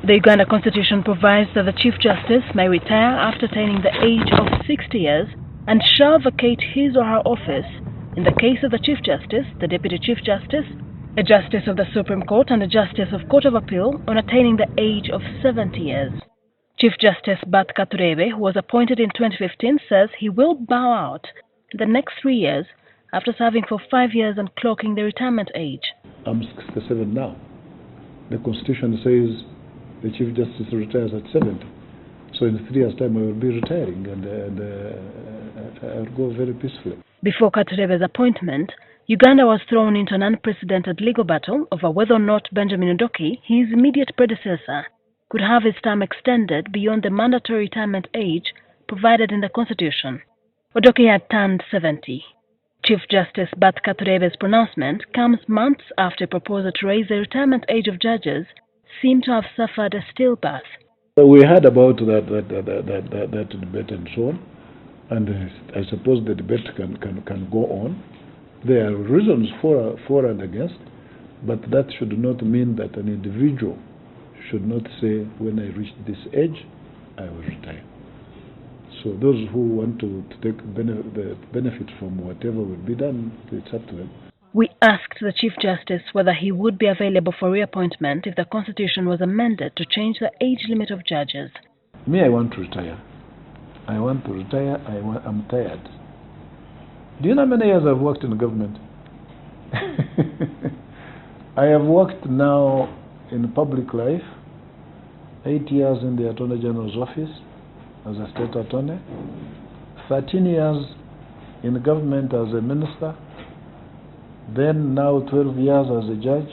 The Uganda Constitution provides that the Chief Justice may retire after attaining the age of 60 years and shall vacate his or her office in the case of the Chief Justice, the Deputy Chief Justice, a Justice of the Supreme Court and a Justice of Court of Appeal on attaining the age of 70 years. Chief Justice Bart Katureebe, who was appointed in 2015, says he will bow out in the next 3 years after serving for 5 years and clocking the retirement age. I'm 67 now. The Constitution says the Chief Justice retires at 70. So in 3 years' time I will be retiring and I'll go very peacefully. Before Katureebe's appointment, Uganda was thrown into an unprecedented legal battle over whether or not Benjamin Odoki, his immediate predecessor, could have his term extended beyond the mandatory retirement age provided in the Constitution. Odoki had turned 70. Chief Justice Bart Katureebe's pronouncement comes months after a proposal to raise the retirement age of judges seemed to have suffered a stillbirth. We heard about that debate and so on, and I suppose the debate can go on. There are reasons for and against, but that should not mean that an individual should not say, when I reach this age, I will retire. So those who want to take the benefit from whatever will be done, it's up to them. We asked the Chief Justice whether he would be available for reappointment if the Constitution was amended to change the age limit of judges. Me, I want to retire. I want to retire. I'm tired. Do you know how many years I've worked in government? I have worked now in public life, 8 years in the Attorney General's office as a state attorney, 13 years in government as a minister, then now 12 years as a judge.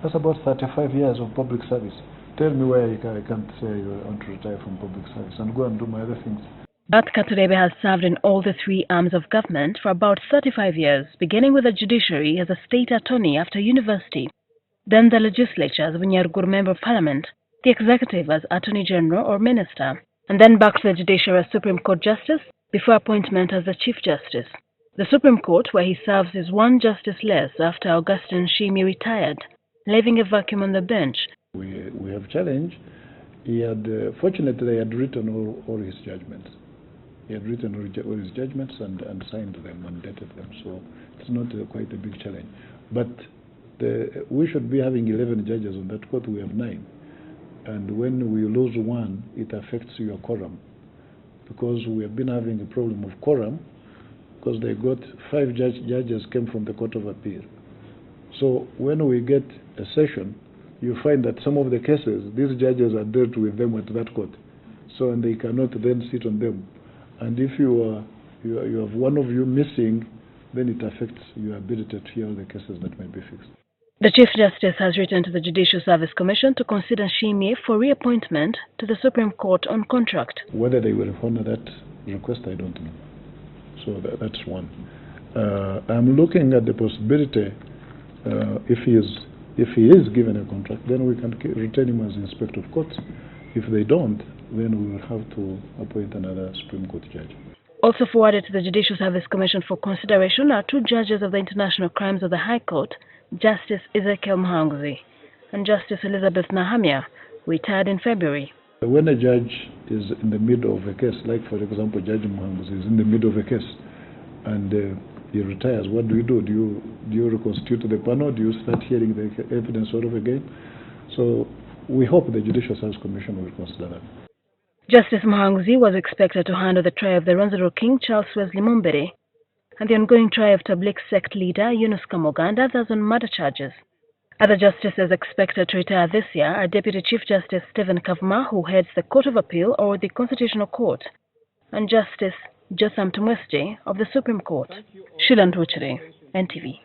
That's about 35 years of public service. Tell me why I can't say I want to retire from public service and go and do my other things. Bart Katureebe has served in all the 3 arms of government for about 35 years, beginning with the judiciary as a state attorney after university, then the legislature as a Nyaruguru Member of Parliament, the executive as Attorney General or Minister, and then back to the judiciary as Supreme Court Justice before appointment as the Chief Justice. The Supreme Court, where he serves, is 1 justice less after Augustine Nshimye retired, leaving a vacuum on the bench. We have challenged. He had, fortunately, he had written all his judgments. He had written all his judgments and signed them and dated them, so it's not quite a big challenge. But we should be having 11 judges on that court. We have 9. And when we lose 1, it affects your quorum, because we have been having a problem of quorum, because they got 5 judges came from the Court of Appeal. So when we get a session, you find that some of the cases, these judges are dealt with them at that court, so and they cannot then sit on them. And if you have one of you missing, then it affects your ability to hear the cases that may be fixed. The Chief Justice has written to the Judicial Service Commission to consider Nshimye for reappointment to the Supreme Court on contract. Whether they will honor that request, I don't know. So that's one. I'm looking at the possibility, if he is given a contract, then we can retain him as Inspector of Courts. If they don't, then we will have to appoint another Supreme Court judge. Also forwarded to the Judicial Service Commission for consideration are 2 judges of the International Crimes of the High Court, Justice Ezekiel Muhanguzi and Justice Elizabeth Nahamia, who retired in February. When a judge is in the middle of a case, like for example Judge Muhanguzi is in the middle of a case and he retires, what do? Do you reconstitute the panel? Do you start hearing the evidence all over again? So we hope the Judicial Service Commission will consider that. Justice Muhanguzi was expected to handle the trial of the Ronzero King Charles Wesley Mumbere and the ongoing trial of Tabligh sect leader Yunus Kamoga and others on murder charges. Other justices expected to retire this year are Deputy Chief Justice Stephen Kavuma, who heads the Court of Appeal or the Constitutional Court, and Justice Jotham Tumwesti of the Supreme Court. Shilan Tuchere, NTV.